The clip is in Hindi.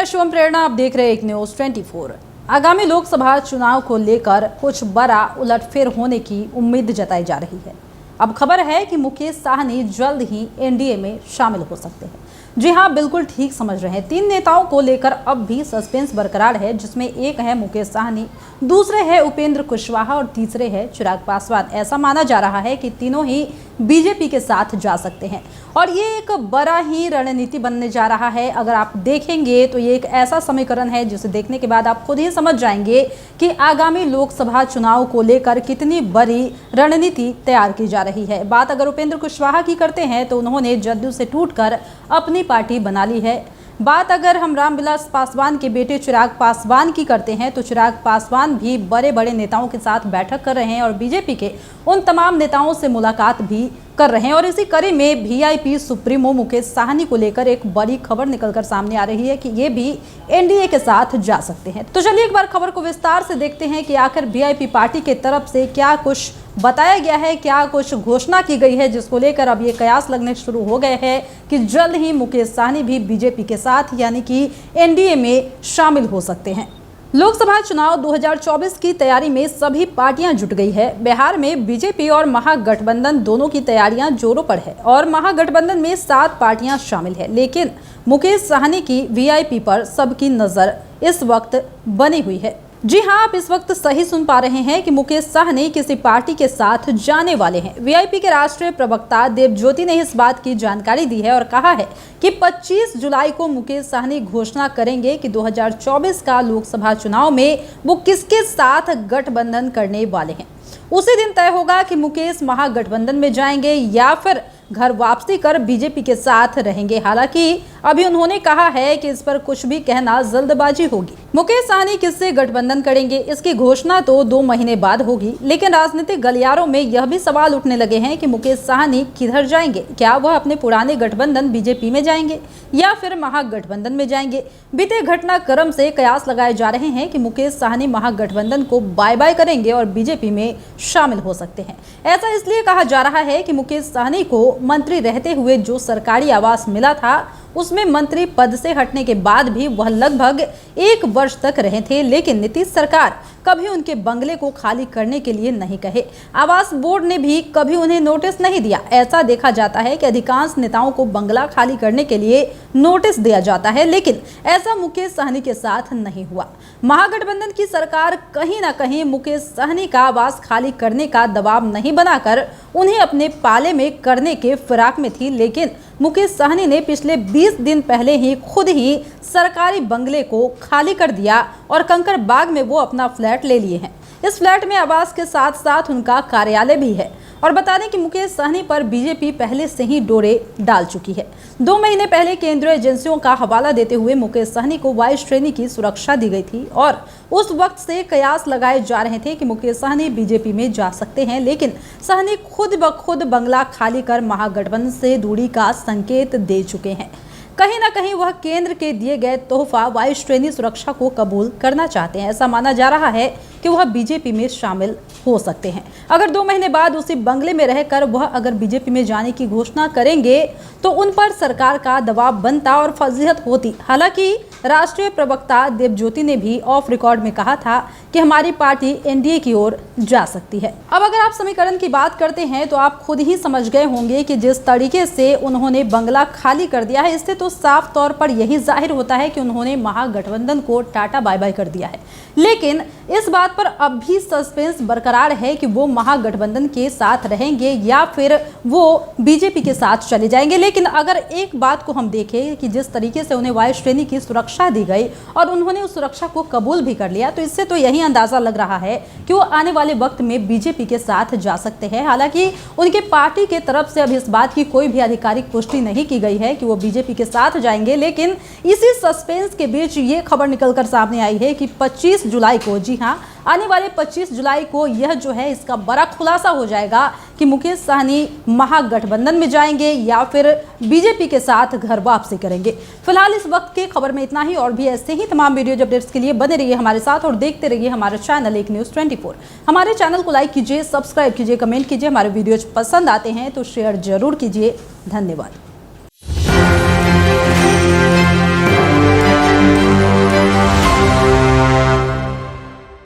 मैं शिवम प्रेरणा, आप देख रहे हैं एक न्यूज़ 24। आगामी लोकसभा चुनाव को लेकर कुछ बड़ा उलटफेर होने की उम्मीद जताई जा रही है। अब खबर है कि मुकेश साहनी जल्द ही एनडीए में शामिल हो सकते हैं। जी हां, बिल्कुल ठीक समझ रहे हैं। 3 नेताओं को लेकर अब भी सस्पेंस बरकरार है, जिसमें एक है मुकेश साहनी, दूसरे है उपेंद्र कुशवाहा और तीसरे है चिराग पासवान। ऐसा माना जा रहा है कि तीनों ही बीजेपी के साथ जा सकते हैं और ये एक बड़ा ही रणनीति बनने जा रहा है। अगर आप देखेंगे तो ये एक ऐसा समीकरण है जिसे देखने के बाद आप खुद ही समझ जाएंगे कि आगामी लोकसभा चुनाव को लेकर कितनी बड़ी रणनीति तैयार की जा रही है। बात अगर उपेंद्र कुशवाहा की करते हैं तो उन्होंने जदयू से टूटकर अपनी पार्टी बना ली है। बात अगर हम रामविलास पासवान के बेटे चिराग पासवान की करते हैं तो चिराग पासवान भी बड़े बड़े नेताओं के साथ बैठक कर रहे हैं और बीजेपी के उन तमाम नेताओं से मुलाकात भी कर रहे हैं। और इसी कड़ी में वीआईपी सुप्रीमो मुकेश साहनी को लेकर एक बड़ी खबर निकलकर सामने आ रही है कि ये भी एनडीए के साथ जा सकते हैं। तो चलिए एक बार खबर को विस्तार से देखते हैं कि आखिर वीआईपी पार्टी के तरफ से क्या कुछ बताया गया है, क्या कुछ घोषणा की गई है, जिसको लेकर अब ये कयास लगने शुरू हो गए हैं कि जल्द ही मुकेश साहनी भी बीजेपी के साथ यानी कि एनडीए में शामिल हो सकते हैं। लोकसभा चुनाव 2024 की तैयारी में सभी पार्टियां जुट गई है। बिहार में बीजेपी और महागठबंधन दोनों की तैयारियां जोरों पर है और महागठबंधन में 7 पार्टियां शामिल है, लेकिन मुकेश साहनी की वीआईपी पर सबकी नजर इस वक्त बनी हुई है। जी हां, आप इस वक्त सही सुन पा रहे हैं कि मुकेश साहनी किसी पार्टी के साथ जाने वाले हैं। वीआईपी के राष्ट्रीय प्रवक्ता देवज्योति ने इस बात की जानकारी दी है और कहा है कि 25 जुलाई को मुकेश साहनी घोषणा करेंगे कि 2024 का लोकसभा चुनाव में वो किसके साथ गठबंधन करने वाले हैं। उसी दिन तय होगा कि मुकेश महागठबंधन में जाएंगे या फिर घर वापसी कर बीजेपी के साथ रहेंगे। हालांकि अभी उन्होंने कहा है कि इस पर कुछ भी कहना जल्दबाजी होगी। मुकेश साहनी किससे गठबंधन करेंगे, इसकी घोषणा तो 2 महीने बाद होगी, लेकिन राजनीतिक गलियारों में यह भी सवाल उठने लगे हैं कि मुकेश साहनी किधर जाएंगे। क्या वह अपने पुराने गठबंधन बीजेपी में जाएंगे या फिर महागठबंधन में जाएंगे। बीते घटनाक्रम से कयास लगाए जा रहे हैं कि मुकेश साहनी महागठबंधन को बाय बाय करेंगे और बीजेपी में शामिल हो सकते हैं। ऐसा इसलिए कहा जा रहा है कि मुकेश साहनी को मंत्री रहते हुए जो सरकारी आवास मिला था उसमें मंत्री पद से हटने के बाद भी वह लगभग 1 वर्ष तक रहे थे, लेकिन नीतीश सरकार कभी उनके बंगले को खाली करने के लिए नहीं कहे। आवास बोर्ड ने भी कभी उन्हें नोटिस नहीं दिया। ऐसा देखा जाता है कि अधिकांश नेताओं को बंगला खाली करने के लिए नोटिस दिया जाता है, लेकिन ऐसा मुकेश साहनी के साथ नहीं हुआ। महागठबंधन की सरकार कहीं ना कहीं मुकेश साहनी का आवास खाली करने का दबाव नहीं बनाकर उन्हें अपने पाले में करने के फिराक में थी, लेकिन मुकेश साहनी ने पिछले 20 दिन पहले ही खुद ही सरकारी बंगले को खाली कर दिया और कंकड़ बाग में वो अपना फ्लैट ले लिए हैं। इस फ्लैट में आवास के साथ साथ उनका कार्यालय भी है। और बता दें कि मुकेश साहनी पर बीजेपी पहले से ही डोरे डाल चुकी है। 2 महीने पहले केंद्रीय एजेंसियों का हवाला देते हुए मुकेश साहनी को 22 श्रेणी की सुरक्षा दी गई थी और उस वक्त से कयास लगाए जा रहे थे कि मुकेश साहनी बीजेपी में जा सकते हैं, लेकिन साहनी खुद ब खुद बंगला खाली कर महागठबंधन से दूरी का संकेत दे चुके हैं। कहीं ना कहीं वह केंद्र के दिए गए तोहफा 22 श्रेणी सुरक्षा को कबूल करना चाहते हैं। ऐसा माना जा रहा है कि वह बीजेपी में शामिल हो सकते हैं। अगर 2 महीने बाद उसी बंगले में रहकर वह अगर बीजेपी में जाने की घोषणा करेंगे तो उन पर सरकार का दबाव बनता और फजीहत होती। हालांकि राष्ट्रीय प्रवक्ता देवज्योति ने भी ऑफ रिकॉर्ड में कहा था कि हमारी पार्टी एनडीए की ओर जा सकती है। अब अगर आप समीकरण की बात करते हैं तो आप खुद ही समझ गए होंगे कि जिस तरीके से उन्होंने बंगला खाली कर दिया है, इससे तो साफ तौर पर यही जाहिर होता है कि उन्होंने महागठबंधन को टाटा बाय बाय कर दिया है। लेकिन इस बात पर अब भी सस्पेंस बरकरार है कि वो महागठबंधन के साथ रहेंगे या फिर वो बीजेपी के साथ चले जाएंगे। लेकिन अगर एक बात को हम देखें कि जिस तरीके से उन्हें 22 श्रेणी की सुरक्षा दी गई और उन्होंने उस सुरक्षा को कबूल भी कर लिया, तो इससे तो यही अंदाजा लग रहा है कि वो आने वाले वक्त में बीजेपी के साथ जा सकते हैं। हालांकि उनके पार्टी के तरफ से अभी इस बात की कोई भी आधिकारिक पुष्टि नहीं की गई है कि वो बीजेपी के साथ जाएंगे, लेकिन इसी सस्पेंस के बीच ये खबर निकलकर सामने आई है कि 25 जुलाई को, जी हाँ, आने वाले 25 जुलाई को यह जो है इसका बड़ा खुलासा हो जाएगा कि मुकेश साहनी महागठबंधन में जाएंगे या फिर बीजेपी के साथ घर वापसी करेंगे। फिलहाल इस वक्त की खबर में इतना ही, और भी ऐसे ही तमाम वीडियो अपडेट्स के लिए बने रहिए हमारे साथ और देखते रहिए हमारे चैनल एक न्यूज़ 24। हमारे चैनल को लाइक कीजिए, सब्सक्राइब कीजिए, कमेंट कीजिए। हमारे वीडियोज पसंद आते हैं तो शेयर जरूर कीजिए। धन्यवाद।